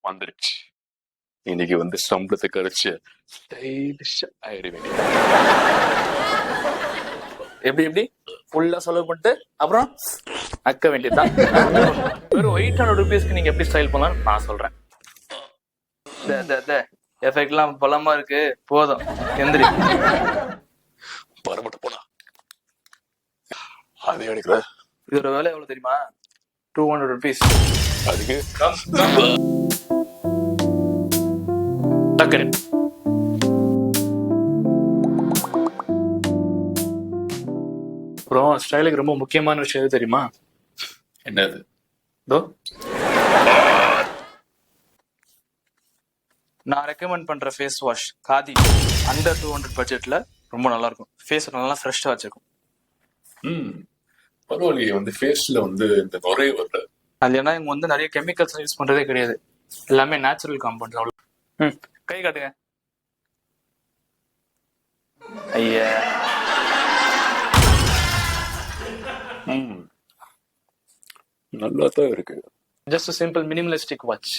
வந்துருச்சு. இன்னைக்கு வந்து சம்பளத்தை கரைச்சு ஸ்டைலிஷ் ஆயிடுவேன். எப்படி எப்படி ஃபுல்லா செலவு பண்ணிட்டு அப்புறம் அக்க வேண்டியதுதான். வெறும் 800 ருபீஸ்க்கு நீங்க எப்படி ஸ்டைல் பண்ணலாம்னு நான் சொல்றேன். எஃபெக்ட்லாம் பலமா இருக்கு, போதும் எந்திரி. வரமாட்ட போனா அதே எடுக்கிற. இதோட விலை எவ்வளவு தெரியுமா? 200 ருபீஸ். அதுக்கு டக்கரு. அப்புறம் ஸ்டைலுக்கு ரொம்ப முக்கியமான விஷயம் எது தெரியுமா? என்னது? இதோ நான் ரெக்கமெண்ட் பண்ற ஃபேஸ் வாஷ் காதி அண்டர் 200 பட்ஜெட்ல ரொம்ப நல்லா இருக்கும். ஃபேஸ் நல்லா ஃப்ரெஷ்ஷா வச்சிருக்கும். பரவாயில்லையே, வந்து ஃபேஸ்ல வந்து இந்த நுரைய வரல. அது ஏன்னா இவங்க வந்து நிறைய கெமிக்கல்ஸ் யூஸ் பண்றதே கிடையாது, எல்லாமே நேச்சுரல் காம்பவுண்ட்ஸ். அவ்வளோ. கை காட்டுங்க. ஐயா, நல்லா தான் இருக்கு. Just simple minimalistic watch.